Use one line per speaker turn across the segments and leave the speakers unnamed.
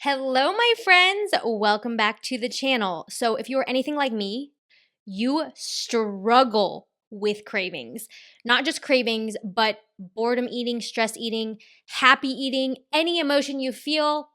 Hello, my friends. Welcome back to the channel. So, if you're anything like me, you struggle with cravings. Not just cravings, but boredom eating, stress eating, happy eating, any emotion you feel,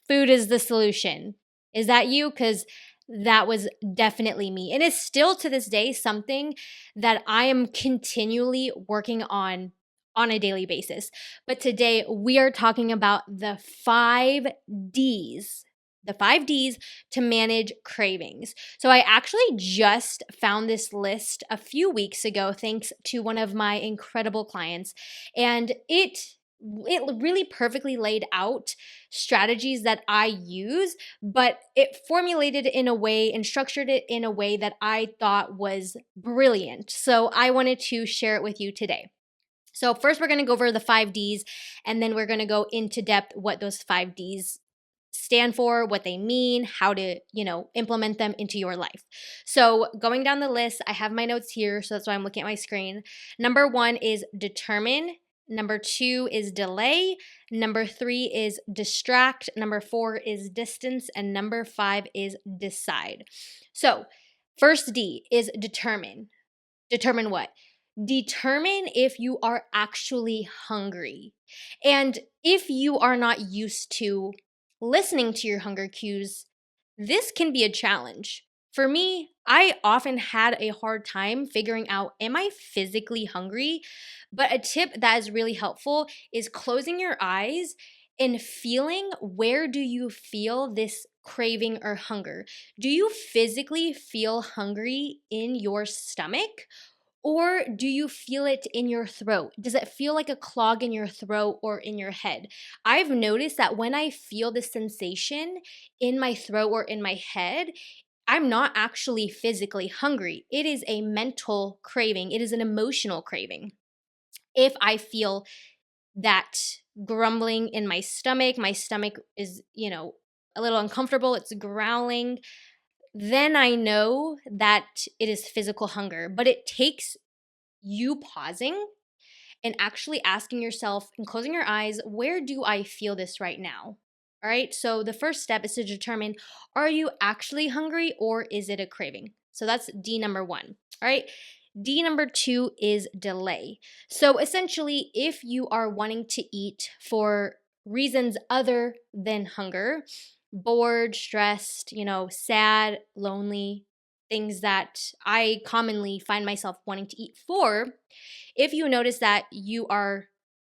food is the solution. Is that you? Because that was definitely me. And it's still to this day something that I am continually working on a daily basis. But today we are talking about the 5 Ds. The 5 Ds to manage cravings. So, I actually just found this list a few weeks ago, thanks to one of my incredible clients. And it really perfectly laid out strategies that I use, but it formulated in a way and structured it in a way that I thought was brilliant. So, I wanted to share it with you today. So first we're going to go over the 5 Ds, and then we're going to go into depth what those 5 Ds stand for, what they mean, how to, implement them into your life. So going down the list, I have my notes here, so that's why I'm looking at my screen. Number 1 is determine. Number 2 is delay. Number 3 is distract. Number 4 is distance. And number 5 is decide. So first D is determine. Determine what? Determine if you are actually hungry. And if you are not used to listening to your hunger cues, this can be a challenge. For me, I often had a hard time figuring out, am I physically hungry? But a tip that is really helpful is closing your eyes and feeling, where do you feel this craving or hunger? Do you physically feel hungry in your stomach? Or do you feel it in your throat? Does it feel like a clog in your throat or in your head? I've noticed that when I feel this sensation in my throat or in my head, I'm not actually physically hungry. It is a mental craving, it is an emotional craving. If I feel that grumbling in my stomach is, a little uncomfortable, it's growling, then I know that it is physical hunger. But it takes you pausing and actually asking yourself and closing your eyes, where do I feel this right now? All right. So the first step is to determine, are you actually hungry or is it a craving? So that's D number 1. All right. D number 2 is delay. So essentially, if you are wanting to eat for reasons other than hunger, bored, stressed, sad, lonely, things that I commonly find myself wanting to eat for, if you notice that you are,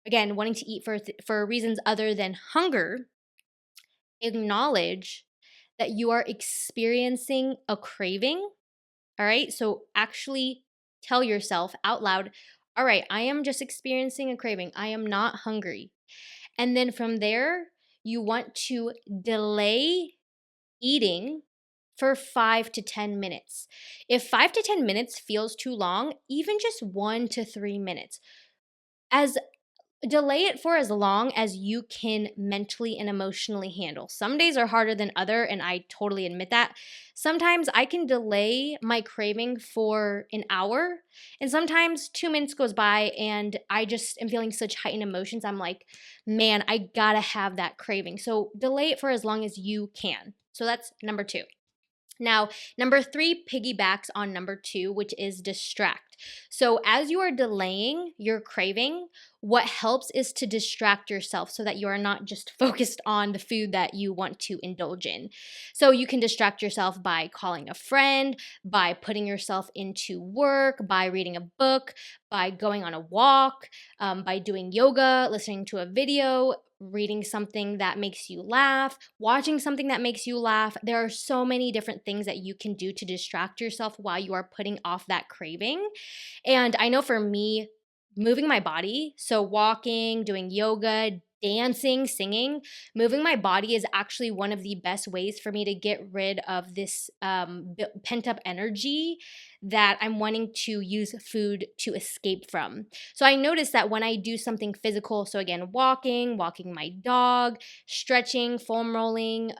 again, wanting to eat for reasons other than hunger, acknowledge that you are experiencing a craving. All right. So actually tell yourself out loud, all right, I am just experiencing a craving. I am not hungry. And then from there, you want to delay eating for 5 to 10 minutes. If 5 to 10 minutes feels too long, even just 1 to 3 minutes, as delay it for as long as you can mentally and emotionally handle. Some days are harder than other, and I totally admit that. Sometimes I can delay my craving for an hour, and sometimes 2 minutes goes by and I just am feeling such heightened emotions. I'm like, man, I gotta have that craving. So delay it for as long as you can. So that's number 2. Now, number 3 piggybacks on number 2, which is distract. So, as you are delaying your craving, what helps is to distract yourself so that you are not just focused on the food that you want to indulge in. So, you can distract yourself by calling a friend, by putting yourself into work, by reading a book, by going on a walk, by doing yoga, listening to a video, reading something that makes you laugh, watching something that makes you laugh. There are so many different things that you can do to distract yourself while you are putting off that craving. And I know for me, moving my body, so walking, doing yoga, dancing, singing, moving my body is actually one of the best ways for me to get rid of this pent up energy that I'm wanting to use food to escape from. So I noticed that when I do something physical, so again, walking my dog, stretching, foam rolling,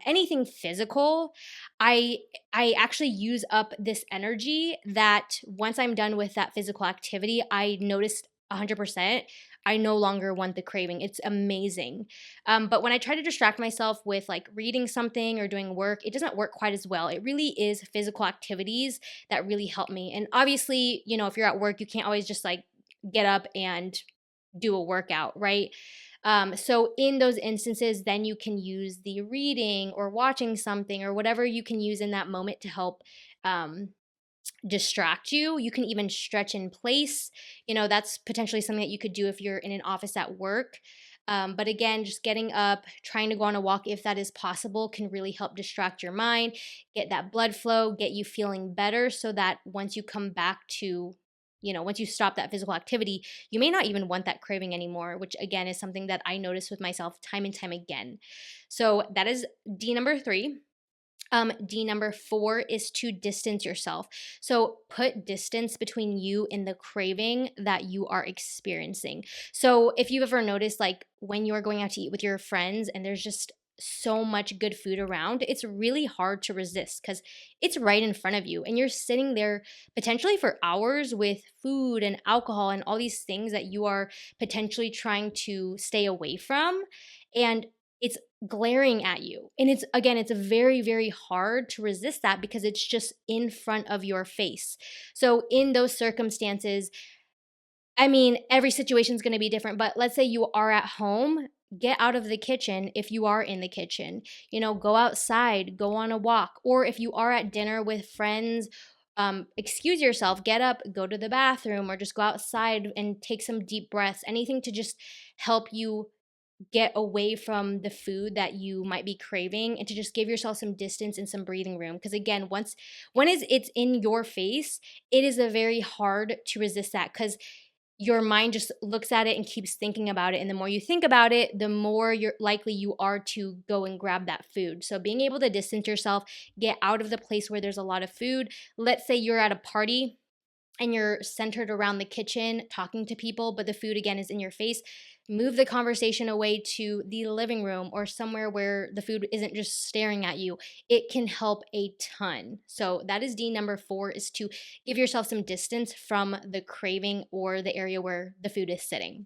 anything physical, I actually use up this energy that once I'm done with that physical activity, I noticed 100%. I no longer want the craving. It's amazing. But when I try to distract myself with like reading something or doing work, it doesn't work quite as well. It really is physical activities that really help me. And obviously, if you're at work, you can't always just like get up and do a workout, right? So in those instances, then you can use the reading or watching something or whatever you can use in that moment to help um, distract you. You can even stretch in place. That's potentially something that you could do if you're in an office at work. But again, just getting up, trying to go on a walk if that is possible can really help distract your mind, get that blood flow, get you feeling better so that once you come back to once you stop that physical activity, you may not even want that craving anymore, which again is something that I notice with myself time and time again. So that is D number 3. D number 4 is to distance yourself. So put distance between you and the craving that you are experiencing. So if you've ever noticed, like when you're going out to eat with your friends and there's just so much good food around, it's really hard to resist because it's right in front of you and you're sitting there potentially for hours with food and alcohol and all these things that you are potentially trying to stay away from. And it's glaring at you. And it's very, very hard to resist that because it's just in front of your face. So in those circumstances, I mean, every situation is going to be different, but let's say you are at home, get out of the kitchen if you are in the kitchen. Go outside, go on a walk, or if you are at dinner with friends, excuse yourself, get up, go to the bathroom, or just go outside and take some deep breaths, anything to just help you get away from the food that you might be craving and to just give yourself some distance and some breathing room, because again, when it's in your face, it is a very hard to resist that because your mind just looks at it and keeps thinking about it, and the more you think about it, the more you're likely you are to go and grab that food. So being able to distance yourself, get out of the place where there's a lot of food. Let's say you're at a party and you're centered around the kitchen talking to people, but the food again is in your face, move the conversation away to the living room or somewhere where the food isn't just staring at you. It can help a ton. So that is D number 4, is to give yourself some distance from the craving or the area where the food is sitting.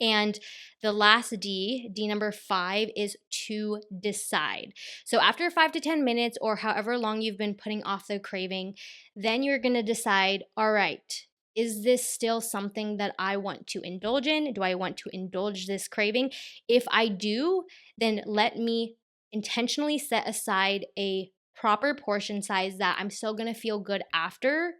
And the last D number 5, is to decide. So after 5 to 10 minutes or however long you've been putting off the craving, then you're going to decide, all right, is this still something that I want to indulge in? Do I want to indulge this craving? If I do, then let me intentionally set aside a proper portion size that I'm still going to feel good after.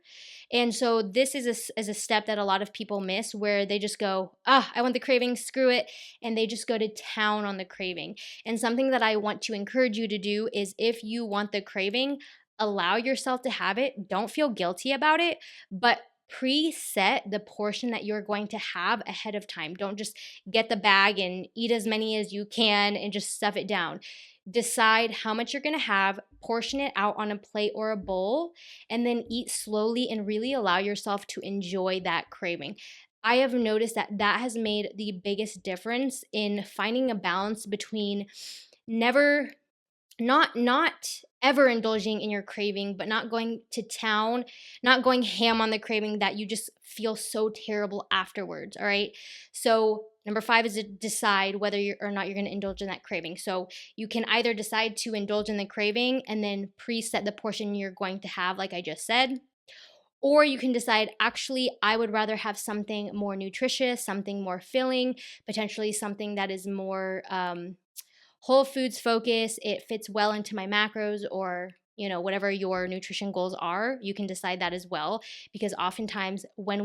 And so this is a step that a lot of people miss, where they just go, I want the craving, screw it. And they just go to town on the craving. And something that I want to encourage you to do is, if you want the craving, allow yourself to have it. Don't feel guilty about it, but preset the portion that you're going to have ahead of time. Don't just get the bag and eat as many as you can and just stuff it down. Decide how much you're going to have, portion it out on a plate or a bowl, and then eat slowly and really allow yourself to enjoy that craving. I have noticed that that has made the biggest difference in finding a balance between never not ever indulging in your craving, but not going to town, not going ham on the craving that you just feel so terrible afterwards. All right. So number 5 is to decide whether you're or not you're going to indulge in that craving. So you can either decide to indulge in the craving and then preset the portion you're going to have, like I just said. Or you can decide, actually, I would rather have something more nutritious, something more filling, potentially something that is more whole foods focus, it fits well into my macros, or whatever your nutrition goals are. You can decide that as well, because oftentimes when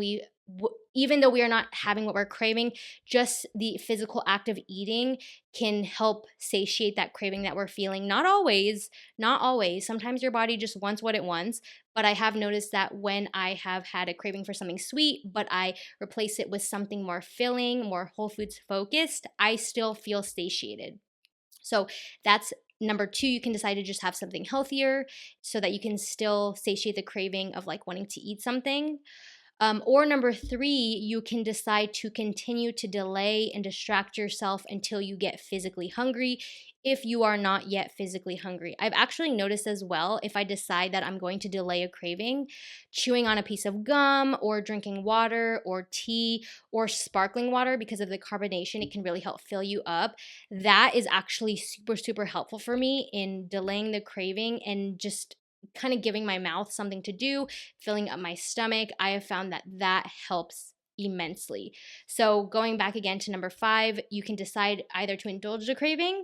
even though we are not having what we're craving, just the physical act of eating can help satiate that craving that we're feeling. Not always. Sometimes your body just wants what it wants, but I have noticed that when I have had a craving for something sweet, but I replace it with something more filling, more whole foods focused, I still feel satiated. So that's number 2. You can decide to just have something healthier so that you can still satiate the craving of like wanting to eat something. Or number 3, you can decide to continue to delay and distract yourself until you get physically hungry. if you are not yet physically hungry. I've actually noticed as well, if I decide that I'm going to delay a craving, chewing on a piece of gum or drinking water or tea or sparkling water, because of the carbonation, it can really help fill you up. That is actually super, super helpful for me in delaying the craving and just kind of giving my mouth something to do, filling up my stomach. I have found that that helps immensely. So, going back again to number 5, you can decide either to indulge the craving,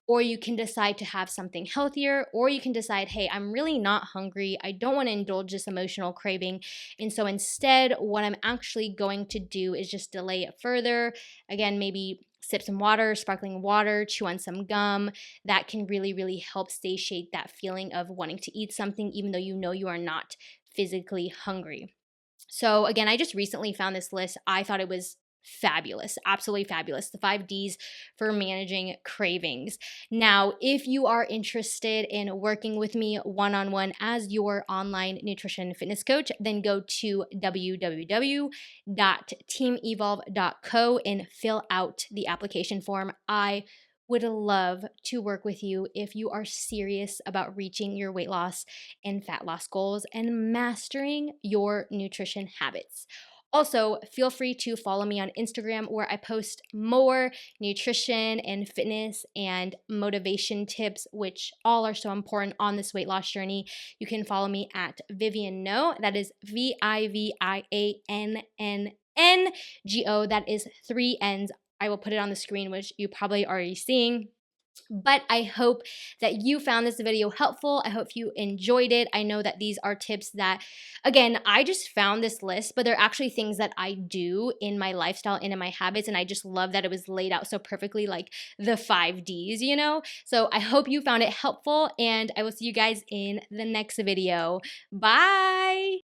or you can decide to have something healthier, or you can decide, hey, I'm really not hungry. I don't want to indulge this emotional craving. And so instead, what I'm actually going to do is just delay it further. Again, maybe sip some water, sparkling water, chew on some gum. That can really, really help satiate that feeling of wanting to eat something, even though you know you are not physically hungry. So again, I just recently found this list. I thought it was fabulous, absolutely fabulous. The 5 Ds for managing cravings. Now, if you are interested in working with me one-on-one as your online nutrition and fitness coach, then go to www.teamevolve.co and fill out the application form. I would love to work with you if you are serious about reaching your weight loss and fat loss goals and mastering your nutrition habits. Also, feel free to follow me on Instagram, where I post more nutrition and fitness and motivation tips, which all are so important on this weight loss journey. You can follow me at Vivian No. That is VIVIANNNGO. That is 3 N's. I will put it on the screen, which you probably already seeing. But I hope that you found this video helpful. I hope you enjoyed it. I know that these are tips that, again, I just found this list, but they're actually things that I do in my lifestyle and in my habits. And I just love that it was laid out so perfectly, like the 5 Ds, you know? So I hope you found it helpful, and I will see you guys in the next video. Bye.